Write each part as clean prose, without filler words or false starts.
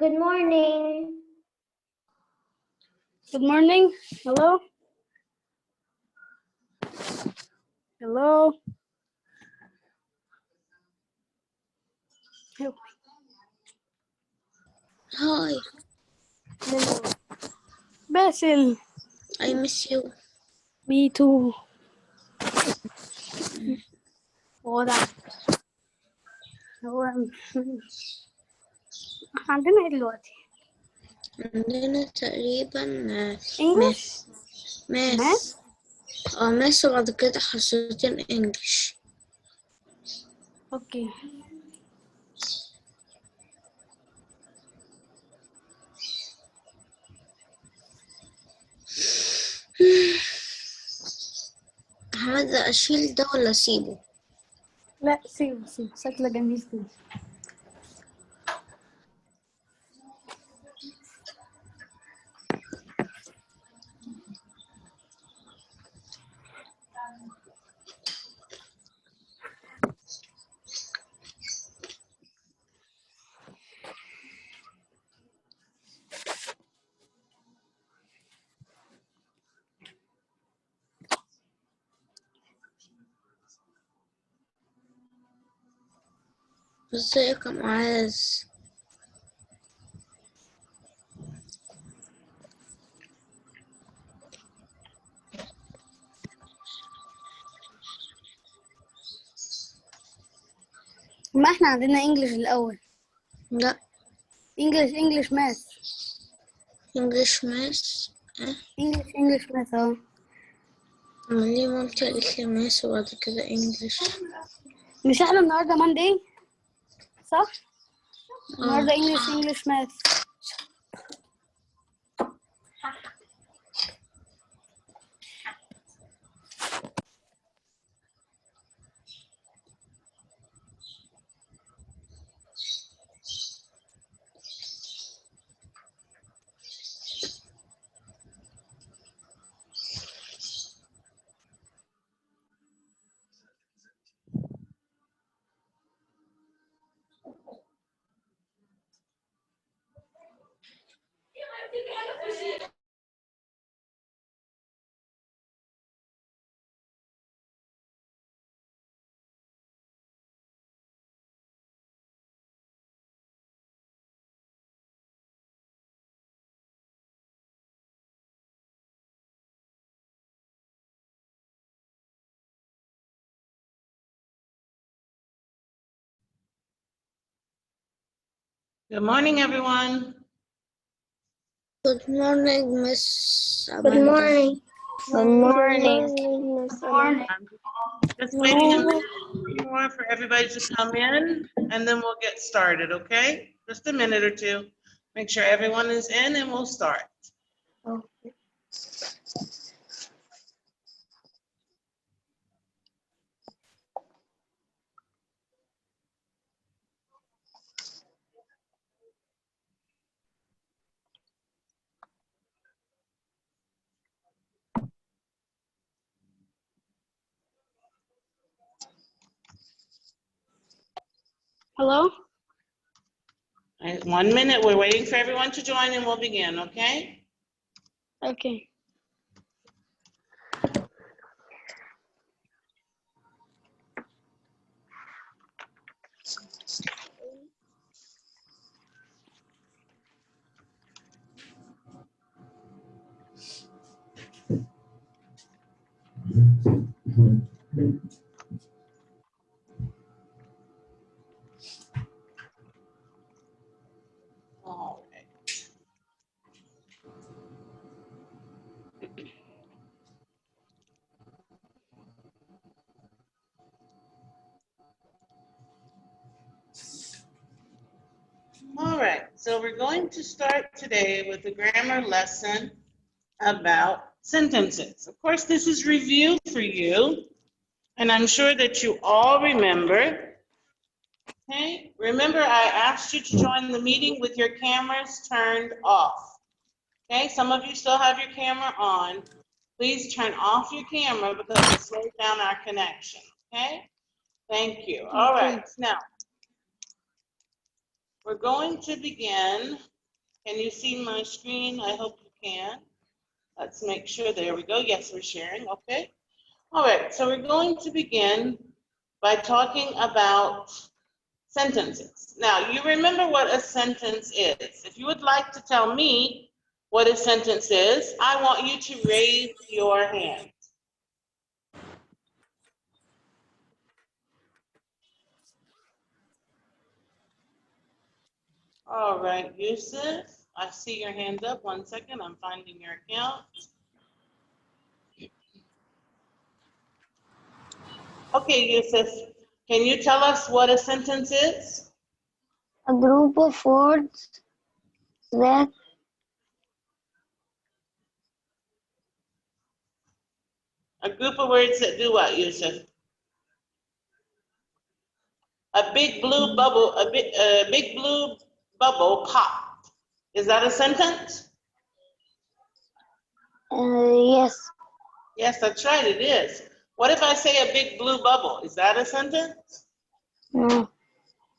Good morning. Good morning. Hello. Hello. Hi, Basil. I miss you. Me too. Ora. عندنا ايه دلوقتي؟ عندنا تقريبا English. ماس ماس وبعد كده حصتين انجلش. اوكي. أحمد، أشيل ده ولا أسيبه؟ لا سيب شكله جميل كده. ازيك يا معاذ؟ ما احنا عندنا English الأول. لا، English ماس. انجلش ماس. English ماس اهو. ليه مامتي قالت لي ماس وبعد كده انجلش؟ مش احنا النهارده Monday صح؟ النهارده English ماس. Good morning, everyone. Good morning, Miss Good Amanda. morning. Good morning. Just waiting a minute more for everybody to come in, and then we'll get started, okay? Just a minute or two. Make sure everyone is in, and we'll start. Okay. Hello. All right, 1 minute. We're waiting for everyone to join, and we'll begin, okay? Okay. All right. All right, so we're going to start today with a grammar lesson about sentences. Of course, this is review for you, and I'm sure that you all remember. Okay, remember I asked you to join the meeting with your cameras turned off. Okay, some of you still have your camera on. Please turn off your camera because it slows down our connection. Okay, thank you. All right, now we're going to begin Can you see my screen? I hope you can. Let's make sure. There we go. Yes, we're sharing. Okay. All right. So we're going to begin by talking about sentences. Now, you remember what a sentence is. If you would like to tell me what a sentence is, I want you to raise your hand. All right, Yusuf, I see your hand up. 1 second, I'm finding your account. Okay, Yusuf, can you tell us what a sentence is? A group of words that A group of words that do what, Yusuf? A big blue bubble, a big blue bubble popped. Is that a sentence? yes. Yes, that's right, it is. What if I say a big blue bubble? Is that a sentence? No.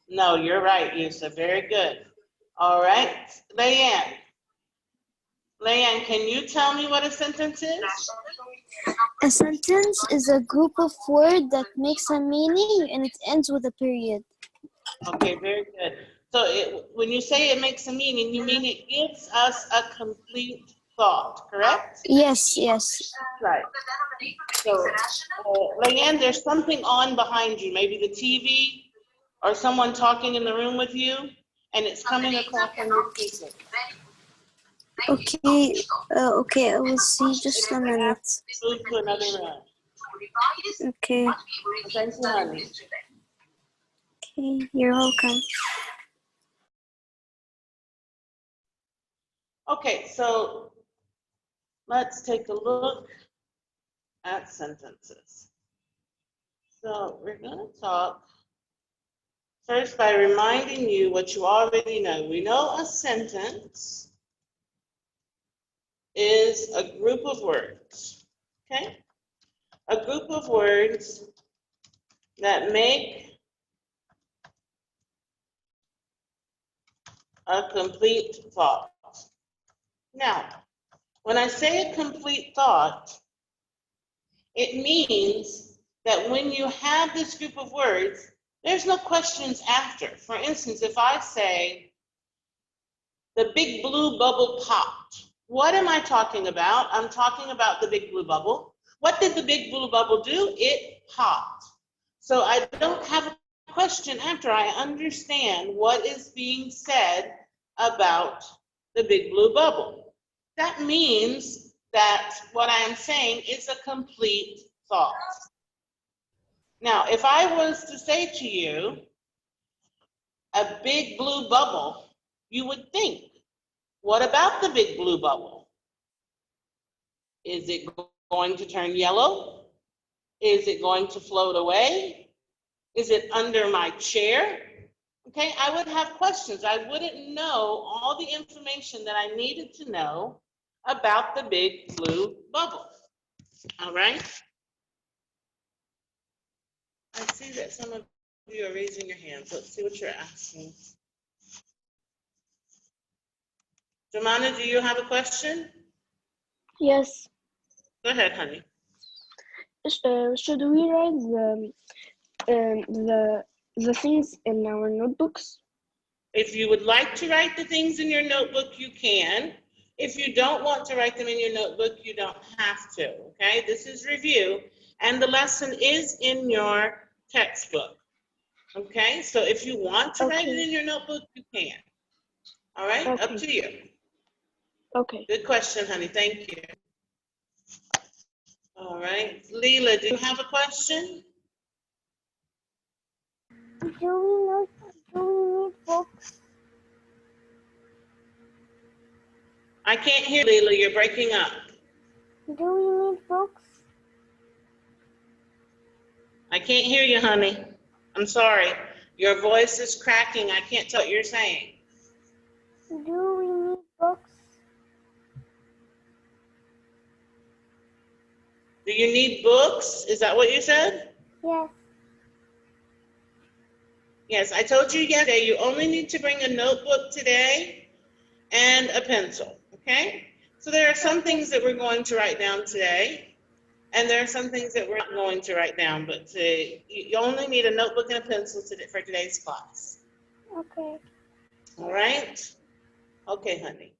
No, you're right, Yusuf. Very good. All right, Leanne. Leanne, can you tell me what a sentence is? A sentence is a group of words that makes a meaning and it ends with a period. Okay, very good. So when you say it makes a meaning, you mean it gives us a complete thought, correct? Yes, yes. Right. So, Leanne, there's something on behind you, maybe the TV or someone talking in the room with you, and it's coming across on your speaker. Okay, okay, I will see just a minute. Move to another room. Okay, Thank you, honey. okay, you're welcome. Okay, so let's take a look at sentences. So we're going to talk first by reminding you what you already know. We know a sentence is a group of words, okay? A group of words that make a complete thought. Now, when I say a complete thought, it means that when you have this group of words, there's no questions after. For instance, if I say, the big blue bubble popped, what am I talking about? I'm talking about the big blue bubble. What did the big blue bubble do? It popped. So I don't have a question after. I understand what is being said about the big blue bubble. That means that what I am saying is a complete thought. Now, if I was to say to you, a big blue bubble, you would think, what about the big blue bubble? Is it going to turn yellow? Is it going to float away? Is it under my chair? Okay, I would have questions. I wouldn't know all the information that I needed to know about the big blue bubble. All right? I see that some of you are raising your hands. Let's see what you're asking. Jemana, do you have a question? Yes. Go ahead, honey. Should we write the things in our notebooks? If you would like to write the things in your notebook, you can. If you don't want to write them in your notebook, you don't have to, okay? This is review, and the lesson is in your textbook, okay? So if you want to write it in your notebook, you can. All right, up to you. Okay. Good question, honey, thank you. All right, Leela, do you have a question? Do we need books? I can't hear Leela, you're breaking up. Do we need books? I can't hear you, honey. I'm sorry. Your voice is cracking. I can't tell what you're saying. Do we need books? Do you need books? Is that what you said? Yes. Yes, I told you yesterday you only need to bring a notebook today and a pencil, okay? So there are some things that we're going to write down today, and there are some things that we're not going to write down, but you only need a notebook and a pencil for today's class. Okay. All right? Okay, honey.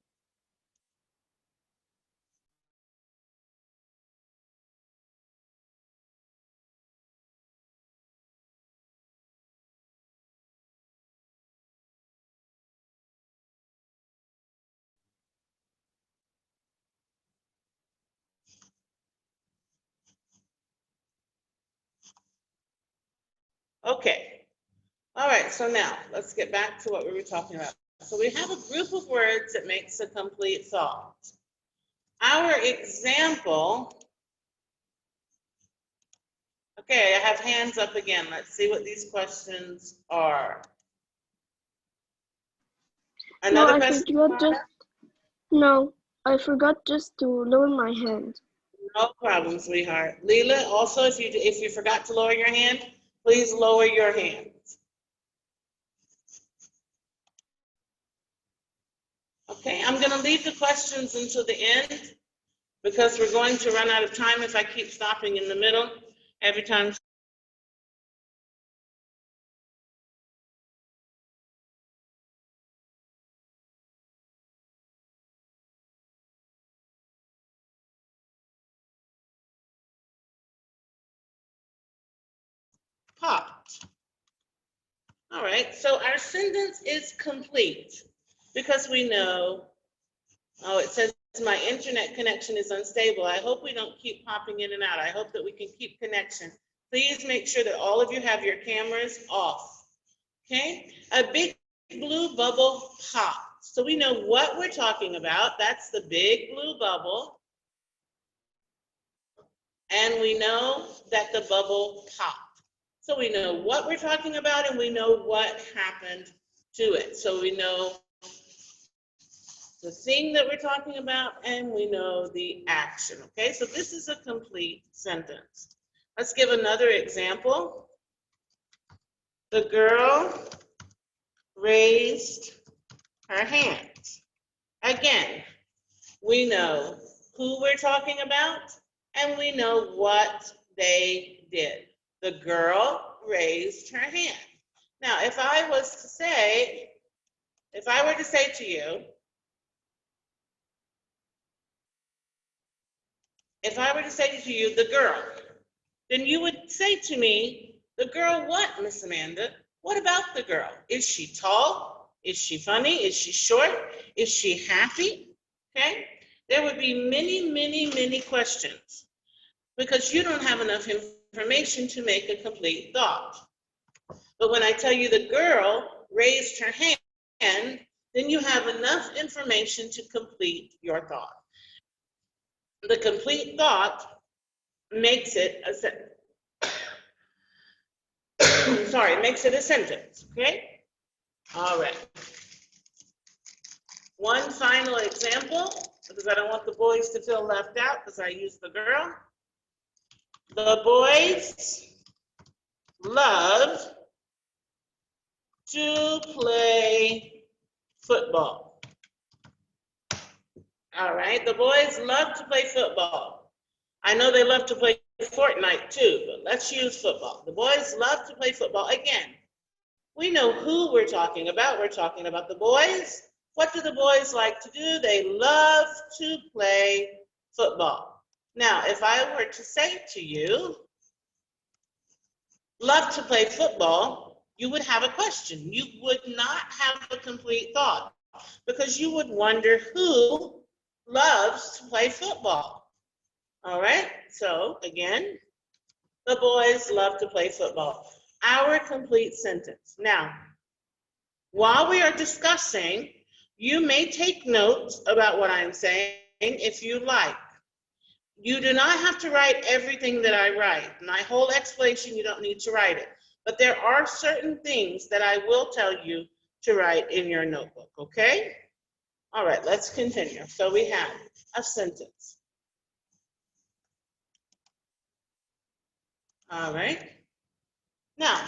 Okay. All right, so now let's get back to what we were talking about. So we have a group of words that makes a complete thought. Our example, okay, I have hands up again. Let's see what these questions are. Another question? No, I forgot just to lower my hand. No problem, sweetheart. Leela, also, if you forgot to lower your hand, please lower your hand. Okay, I'm going to leave the questions until the end because we're going to run out of time if I keep stopping in the middle every time. Popped. All right, so our sentence is complete because we know, oh, it says my internet connection is unstable. I hope we don't keep popping in and out. I hope that we can keep connection. Please make sure that all of you have your cameras off. Okay, a big blue bubble popped. So we know what we're talking about. That's the big blue bubble. And we know that the bubble popped. So we know what we're talking about and we know what happened to it. So we know the thing that we're talking about and we know the action. Okay, so this is a complete sentence. Let's give another example. The girl raised her hands. Again, we know who we're talking about and we know what they did. The girl raised her hand. Now, if I were to say to you, the girl, then you would say to me, the girl what, Miss Amanda? What about the girl? Is she tall? Is she funny? Is she short? Is she happy? Okay? There would be many, many, many questions because you don't have enough information to make a complete thought. But when I tell you the girl raised her hand, then you have enough information to complete your thought. The complete thought makes it a sentence. Sorry, makes it a sentence, okay? All right. One final example, because I don't want the boys to feel left out because I use the girl. The boys love to play football. All right, the boys love to play football. I know they love to play Fortnite too, but let's use football. The boys love to play football. Again, we know who we're talking about. We're talking about the boys. What do the boys like to do? They love to play football. Now, if I were to say to you, love to play football, you would have a question. You would not have a complete thought because you would wonder who loves to play football. All right, so again, the boys love to play football. Our complete sentence. Now, while we are discussing, you may take notes about what I'm saying if you like. You do not have to write everything that I write. My whole explanation, you don't need to write it. But there are certain things that I will tell you to write in your notebook, okay? All right, let's continue. So we have a sentence. All right. Now,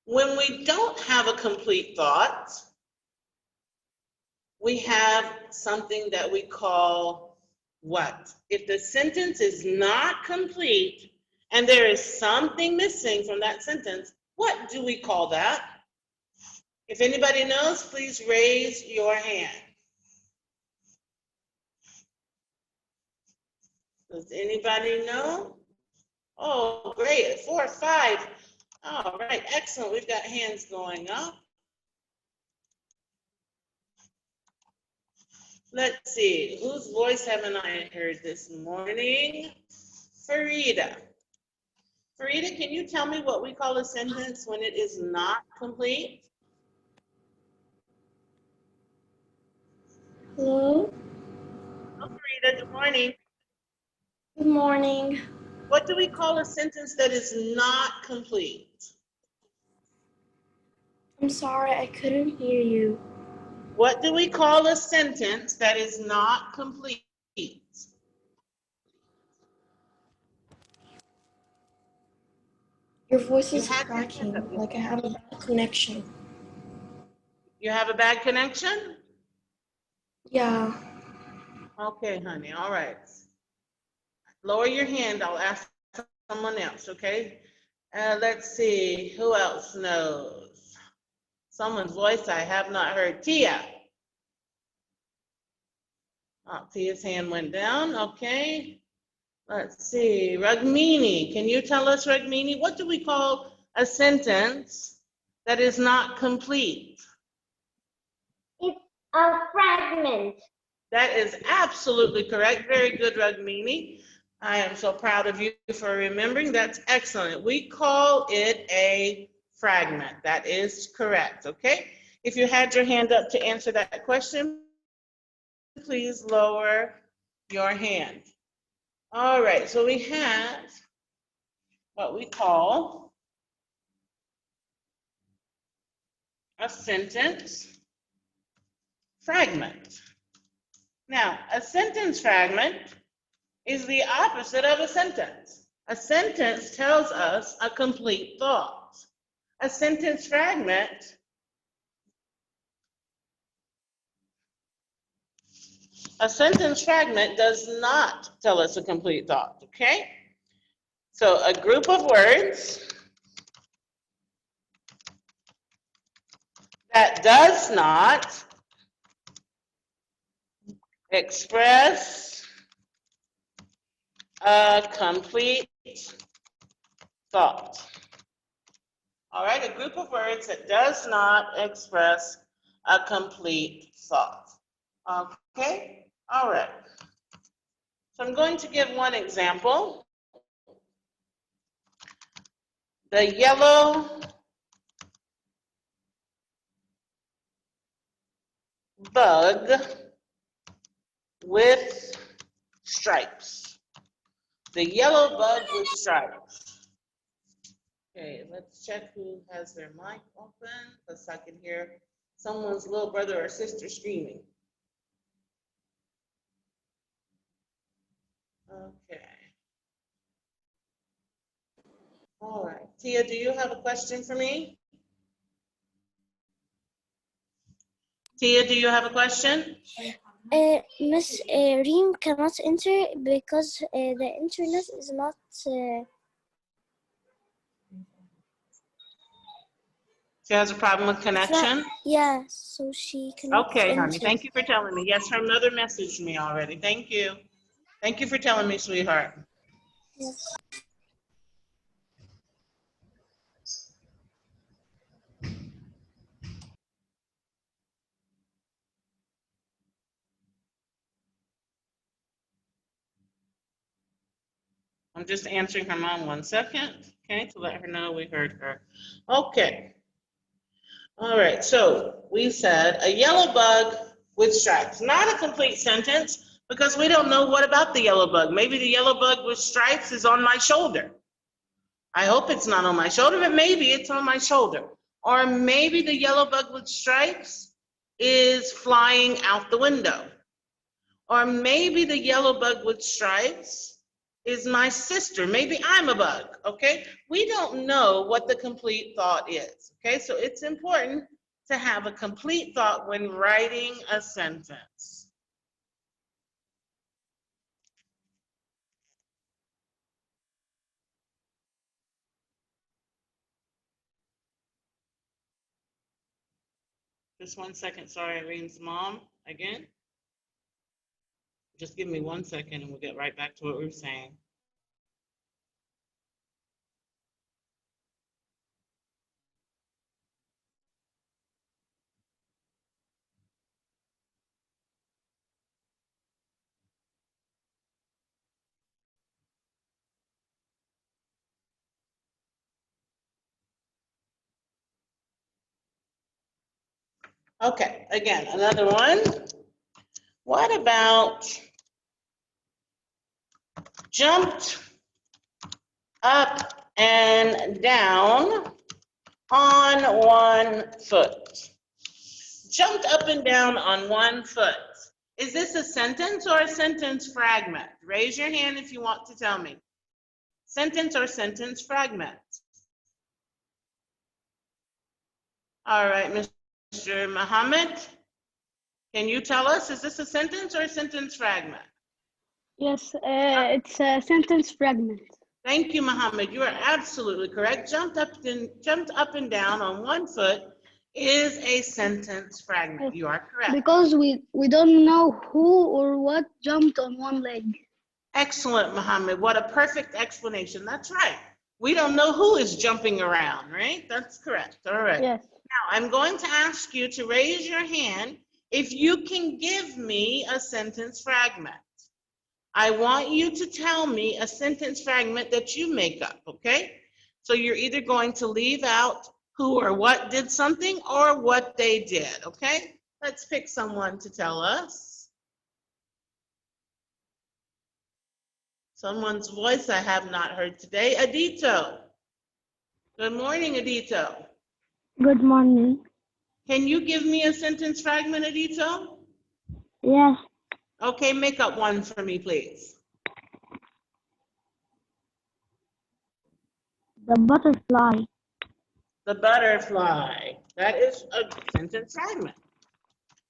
when we don't have a complete thought, we have something that we call what? If the sentence is not complete and there is something missing from that sentence, what do we call that? If anybody knows, please raise your hand. Does anybody know? Oh, great, 4 or 5. All right, excellent. We've got hands going up. Let's see, whose voice haven't I heard this morning? Farida. Farida, can you tell me what we call a sentence when it is not complete? Hello? Oh, Farida, good morning. Good morning. What do we call a sentence that is not complete? I'm sorry, I couldn't hear you. What do we call a sentence that is not complete? Your voice is You had your hand cracking, up. like I have a bad connection. You have a bad connection? Yeah. Okay, honey, all right. Lower your hand, I'll ask someone else, okay? Let's see, who else knows? Someone's voice I have not heard. Tia. Oh, Tia's hand went down, okay. Let's see, Ragmini, can you tell us, Ragmini, what do we call a sentence that is not complete? It's a fragment. That is absolutely correct. Very good, Ragmini. I am so proud of you for remembering. That's excellent. We call it a fragment. That is correct, okay? If you had your hand up to answer that question, please lower your hand. All right, so we have what we call a sentence fragment. Now, a sentence fragment is the opposite of a sentence. A sentence tells us a complete thought. A sentence fragment does not tell us a complete thought, okay? So a group of words that does not express a complete thought. All right, a group of words that does not express a complete thought. Okay, all right. So I'm going to give one example. The yellow bug with stripes. The yellow bug with stripes. Okay, let's check who has their mic open because I can hear someone's little brother or sister screaming. Okay. All right. Tia, do you have a question for me? Tia, do you have a question? Miss Reem cannot enter because the internet is not. She has a problem with connection? Yeah, so she cannot Okay, enter. honey. Thank you for telling me. Yes, her mother messaged me already. Thank you. Thank you for telling me, sweetheart. Yes. I'm just answering her mom 1 second, okay, to let her know we heard her. Okay. All right, so we said a yellow bug with stripes. Not a complete sentence because we don't know what about the yellow bug. Maybe the yellow bug with stripes is on my shoulder. I hope it's not on my shoulder, but maybe it's on my shoulder. Or maybe the yellow bug with stripes is flying out the window. Or maybe the yellow bug with stripes is my sister. Maybe I'm a bug, okay? We don't know what the complete thought is, okay? So it's important to have a complete thought when writing a sentence. Just 1 second. Sorry, Irene's mom again. Just give me 1 second and we'll get right back to what we were saying. Okay, again, another one. What about jumped up and down on 1 foot? Jumped up and down on 1 foot. Is this a sentence or a sentence fragment? Raise your hand if you want to tell me. Sentence or sentence fragment? All right, Mr. Muhammad, can you tell us, is this a sentence or a sentence fragment? Yes, it's a sentence fragment. Thank you, Muhammad. You are absolutely correct. Jumped up and down on 1 foot is a sentence fragment. You are correct. Because we don't know who or what jumped on one leg. Excellent, Muhammad. What a perfect explanation. That's right. We don't know who is jumping around, right? That's correct. All right. Yes. Now, I'm going to ask you to raise your hand if you can give me a sentence fragment. I want you to tell me a sentence fragment that you make up, okay? So you're either going to leave out who or what did something or what they did, okay? Let's pick someone to tell us. Someone's voice I have not heard today. Adito. Good morning, Adito. Good morning. Can you give me a sentence fragment, Adito? Yes. Okay, make up one for me, please. The butterfly. The butterfly. That is a sentence fragment.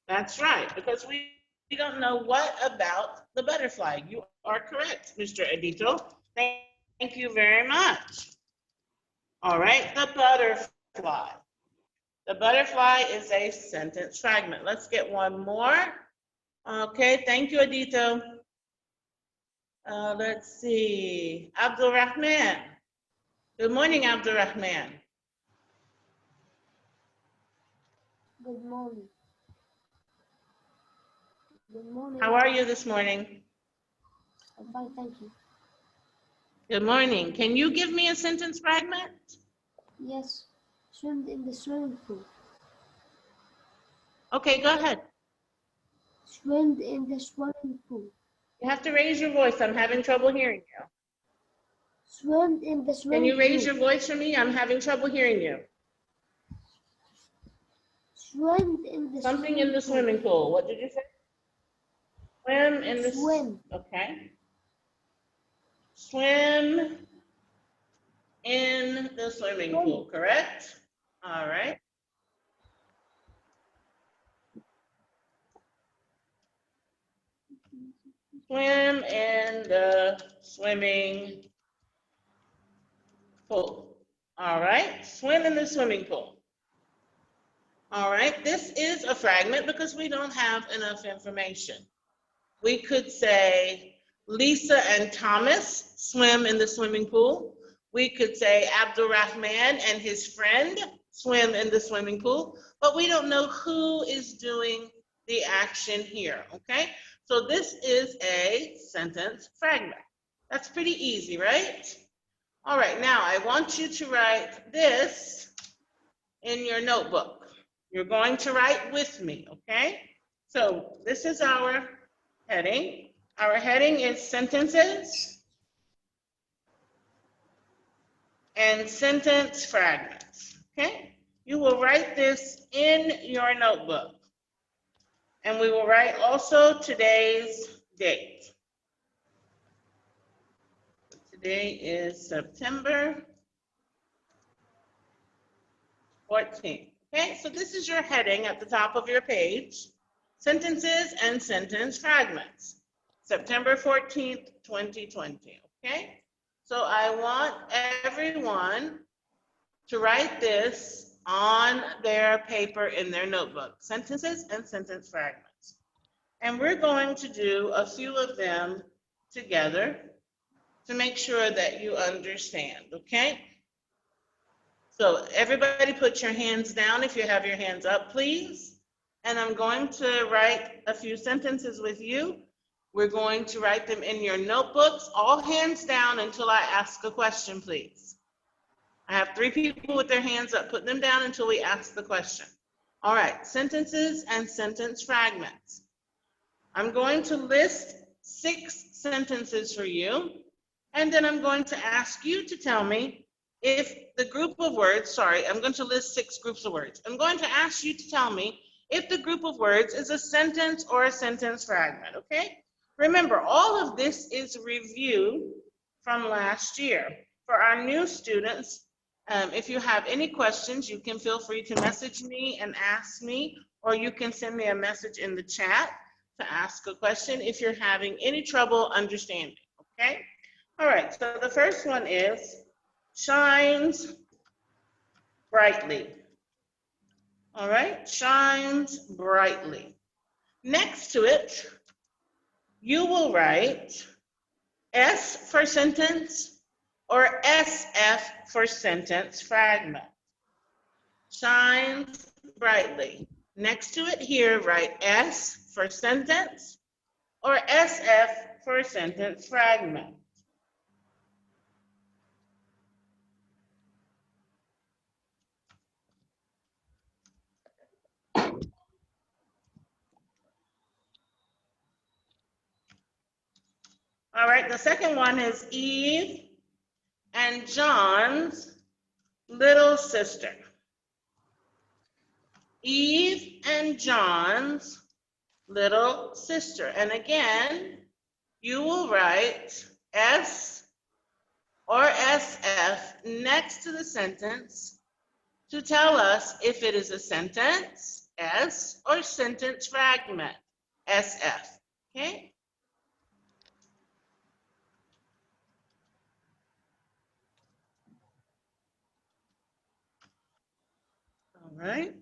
That's right, because we don't know what about the butterfly. You are correct, Mr. Edito. Thank you very much. All right, the butterfly. The butterfly is a sentence fragment. Let's get one more. Okay, thank you, Edito. Let's see, Abdul Rahman. Good morning, Abdul Rahman. Good morning. Good morning. How are you this morning? I'm fine, thank you. Good morning. Can you give me a sentence fragment? Yes, swim in the swimming pool. Okay, go ahead. Swim in the swimming pool. You have to raise your voice. I'm having trouble hearing you. Swim in the swimming Can you raise pool. your voice for me? I'm having trouble hearing you. Swim in the Something in the swimming pool. What did you say? Swim in the Swim. Okay. Swim in the swimming pool, correct? All right. Swim in the swimming pool. All right. Swim in the swimming pool. All right. This is a fragment because we don't have enough information. We could say Lisa and Thomas swim in the swimming pool. We could say Abdul Rahman and his friend swim in the swimming pool, but we don't know who is doing the action here, okay? So this is a sentence fragment. That's pretty easy, right? All right, now I want you to write this in your notebook. You're going to write with me, okay? So this is our heading. Our heading is sentences and sentence fragments, okay? You will write this in your notebook. And we will write also today's date. Today is September 14th, Okay, so this is your heading at the top of your page, Sentences and Sentence Fragments, September 14th, 2020, okay? So I want everyone to write this on their paper in their notebook, Sentences and Sentence Fragments. And we're going to do a few of them together to make sure that you understand, okay? So everybody put your hands down if you have your hands up, please. And I'm going to write a few sentences with you. We're going to write them in your notebooks, all hands down until I ask a question, please. I have 3 people with their hands up. Put them down until we ask the question. All right, sentences and sentence fragments. I'm going to list 6 sentences for you, and then I'm going to ask you to tell me if the group of words, I'm going to list 6 groups of words. I'm going to ask you to tell me if the group of words is a sentence or a sentence fragment, okay? Remember, all of this is review from last year. For our new students, if you have any questions, you can feel free to message me and ask me, or you can send me a message in the chat to ask a question if you're having any trouble understanding, okay? All right, so the first one is, shines brightly. All right, shines brightly. Next to it, you will write S for sentence or SF for sentence fragment. Shines brightly. Next to it here, write S for sentence or SF for sentence fragment. All right, the second one is Eve and John's little sister. Eve and John's little sister. And again, you will write S or SF next to the sentence to tell us if it is a sentence, S, or sentence fragment, SF, okay? All right.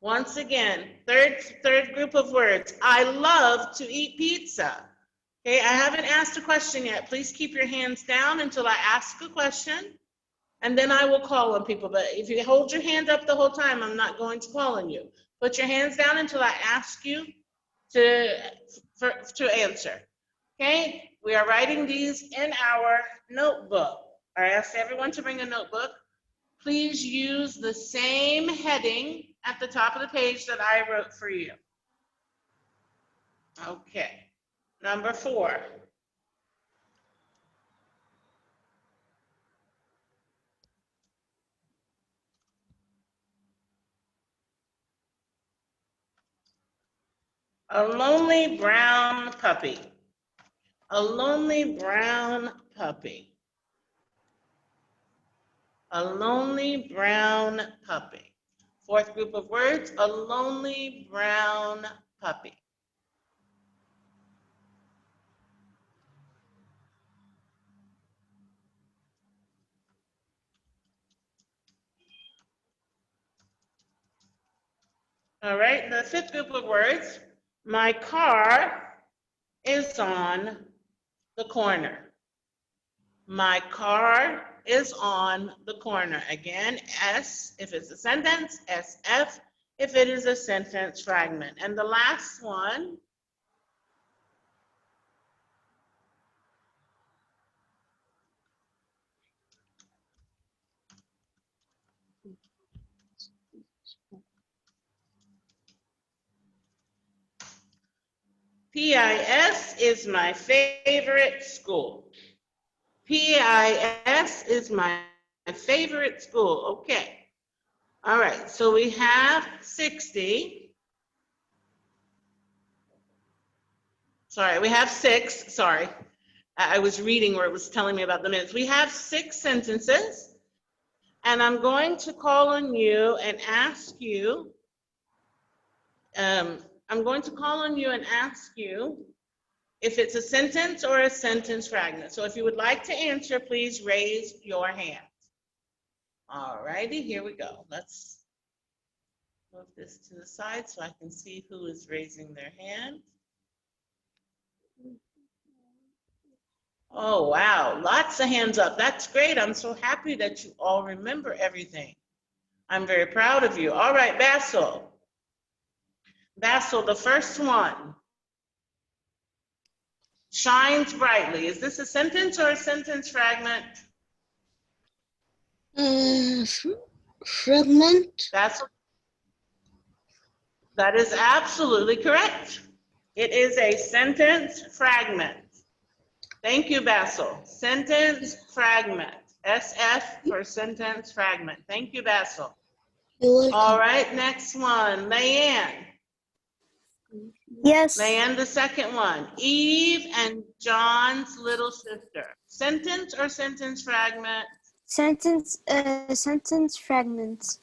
Once again, third group of words. I love to eat pizza. Okay, I haven't asked a question yet. Please keep your hands down until I ask a question, and then I will call on people. But if you hold your hand up the whole time, I'm not going to call on you. Put your hands down until I ask you to answer. Okay, we are writing these in our notebook. I asked everyone to bring a notebook. Please use the same heading at the top of the page that I wrote for you. Okay, number 4. A lonely brown puppy. A lonely brown puppy. A lonely brown puppy. 4th group of words, a lonely brown puppy. All right, the 5th group of words, my car is on the corner. My car is on the corner. Again, S if it's a sentence, SF if it is a sentence fragment. And the last one, PIS is my favorite school. PIS is my favorite school. Okay. All right, so we have 60. Sorry, we have 6. Sorry. I was reading where it was telling me about the minutes. We have 6 sentences, And I'm going to call on you and ask you, if it's a sentence or a sentence fragment. So if you would like to answer, please raise your hand. All righty, here we go. Let's move this to the side so I can see who is raising their hand. Oh, wow, lots of hands up. That's great. I'm so happy that you all remember everything. I'm very proud of you. All right, Basil. Basil, the first one. Shines brightly. Is this a sentence or a sentence fragment? Fragment. Basil? That is absolutely correct. It is a sentence fragment. Thank you, Basil. Sentence fragment. SF for sentence fragment. Thank you, Basil. You're welcome. All right, next one. Leanne. Yes. Leanne, the second one. Eve and John's little sister. Sentence or sentence fragment? Sentence fragments.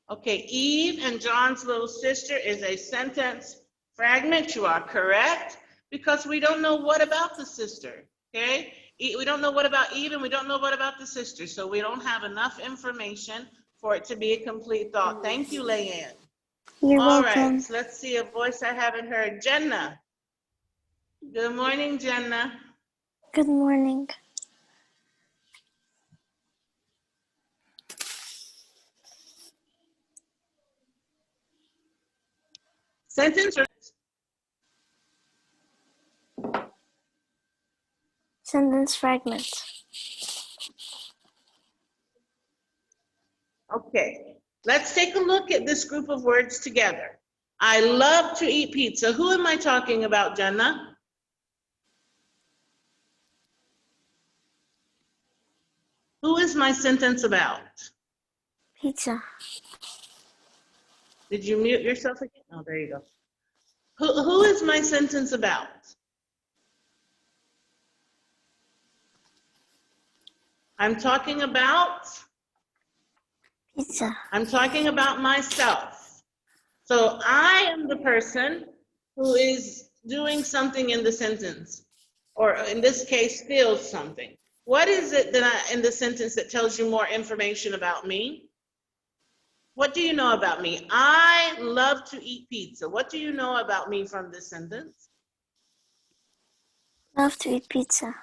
Okay, Eve and John's little sister is a sentence fragment. You are correct, because we don't know what about the sister, okay? We don't know what about Eve and we don't know what about the sister, so we don't have enough information for it to be a complete thought. Thank you, Leanne. You're All welcome. right, so let's see a voice I haven't heard. Jenna. Good morning, Jenna. Good morning. Sentence or Sentence fragments. okay, let's take a look at this group of words together. I love to eat pizza. Who am I talking about, Jenna? Who is my sentence about? Pizza. Did you mute yourself again? Oh, there you go. Who is my sentence about? I'm talking about? Pizza. I'm talking about myself. So I am the person who is doing something in the sentence, or in this case, feels something. What is it that in the sentence that tells you more information about me? What do you know about me? I love to eat pizza. What do you know about me from this sentence? Love to eat pizza.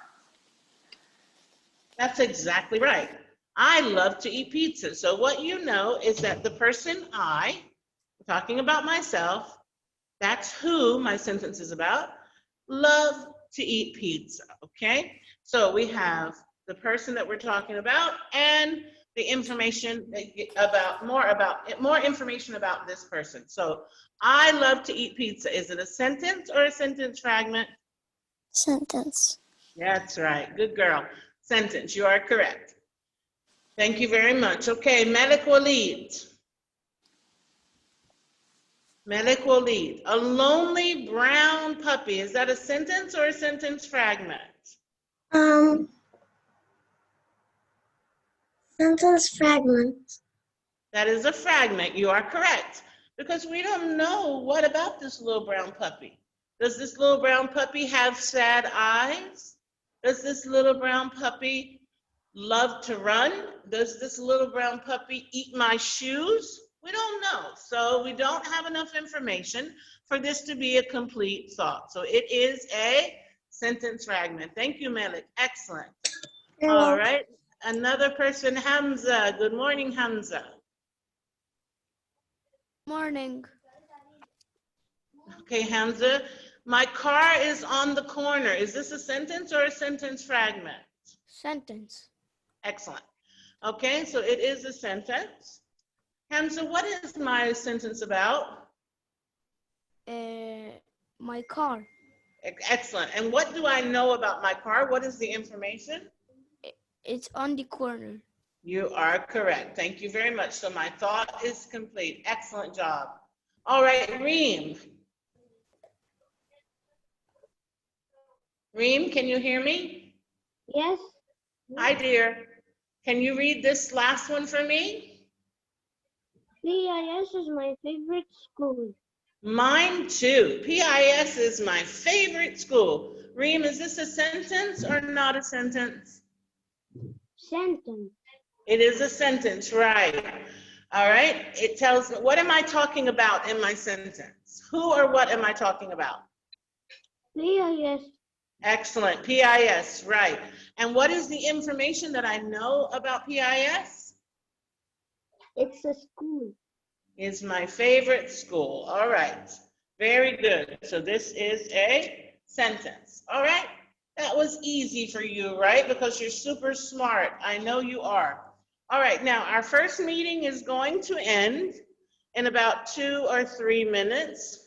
That's exactly right. I love to eat pizza. So what you know is that the person I'm talking about myself, that's who my sentence is about, love to eat pizza, okay? So we have the person that we're talking about and the information about more information about this person. So I love to eat pizza. Is it a sentence or a sentence fragment? Sentence. That's right. Good girl. Sentence. You are correct. Thank you very much. Okay, Malik Walid. Malik Walid. A lonely brown puppy. Is that a sentence or a sentence fragment? Sentence fragment. That is a fragment. You are correct. Because we don't know what about this little brown puppy. Does this little brown puppy have sad eyes? Does this little brown puppy love to run? Does this little brown puppy eat my shoes? We don't know. So we don't have enough information for this to be a complete thought. So it is a sentence fragment. Thank you, Malik. Excellent. All right. Another person, Hamza. Good morning, Hamza. Morning. Okay, Hamza. My car is on the corner. Is this a sentence or a sentence fragment? Sentence. Excellent. Okay, so it is a sentence. Hamza, what is my sentence about? My car. Excellent. And what do I know about my car? What is the information? It's on the corner. You are correct. Thank you very much. So my thought is complete. Excellent job. All right, Reem. Reem, can you hear me? Yes. Hi, dear. Can you read this last one for me? PIS is my favorite school. Mine too. PIS is my favorite school. Reem, is this a sentence or not a sentence? Sentence. It is a sentence, right? All right. It tells me, what am I talking about in my sentence? Who or what am I talking about? PIS. Excellent. PIS, right. And what is the information that I know about PIS? It's a school. Is my favorite school. All right. Very good. So this is a sentence. All right. That was easy for you, right? Because you're super smart. I know you are. All right. Now, our first meeting is going to end in about 2 or 3 minutes.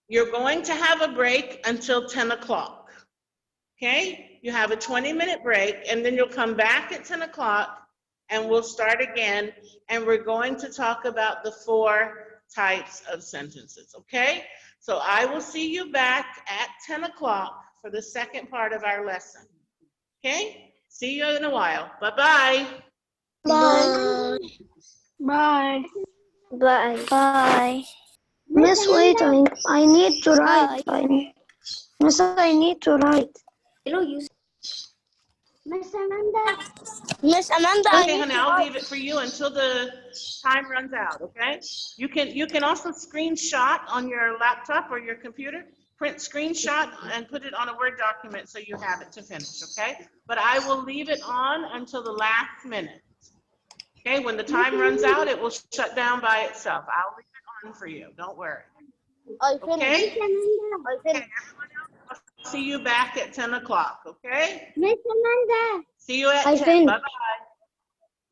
You're going to have a break until 10 o'clock. Okay? You have a 20-minute break, and then you'll come back at 10 o'clock, and we'll start again, and we're going to talk about the 4 types of sentences, okay? So I will see you back at 10 o'clock for the second part of our lesson, okay? See you in a while. Bye-bye. Bye. Bye. Bye. Bye. Miss, wait, I need to write. Miss, I need to write. Miss Amanda. Miss Amanda, Okay, honey, I'll leave it for you until the time runs out, okay? You can also screenshot on your laptop or your computer, print screenshot and put it on a Word document so you have it to finish, okay? But I will leave it on until the last minute. Okay, when the time runs out, it will shut down by itself. I'll leave it on for you, don't worry. I Okay? finished. I finished. I'll see you back at 10 o'clock, okay? Miss Amanda. See you at I 10, finished. bye-bye.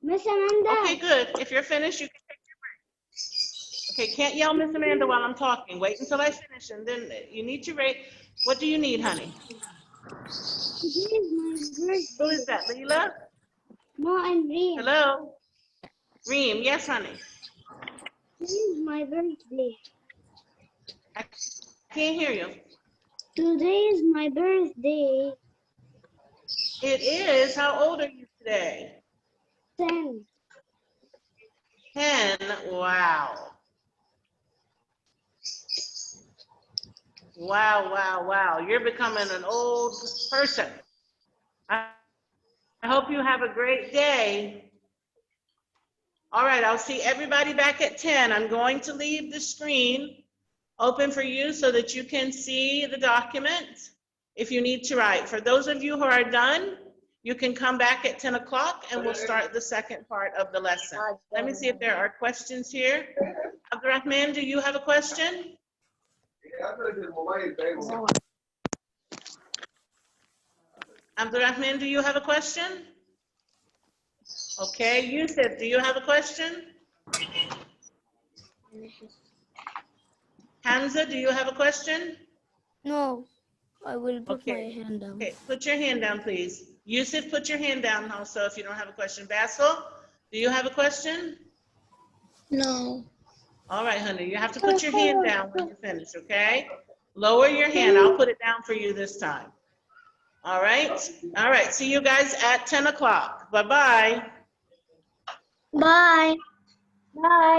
Miss Amanda. Okay, good. If you're finished, you can take your break. Okay, can't yell Miss Amanda while I'm talking. Wait until I finish, and then you need to rate. What do you need, honey? Today is my birthday. Who is that, Leela? No, I'm Reem. Hello? Reem, yes, honey. Today is my birthday. I can't hear you. Today is my birthday. It is. How old are you today? 10. 10. Wow. Wow, wow, wow. You're becoming an old person. I hope you have a great day. All right, I'll see everybody back at 10. I'm going to leave the screen open for you so that you can see the document if you need to write. For those of you who are done, you can come back at 10 o'clock and we'll start the second part of the lesson. Let me see if there are questions here. Abdurrahman, do you have a question? Abdurrahman, do you have a question? Okay, Yusuf, do you have a question? Hamza, do you have a question? No, I will put Okay. my hand down. Okay, put your hand down, please. Yusuf, put your hand down also if you don't have a question. Basil, do you have a question? No. All right, honey, you have to put your hand down when you finish, okay? Lower your hand. I'll put it down for you this time. All right? All right, see you guys at 10 o'clock. Bye-bye. Bye. Bye.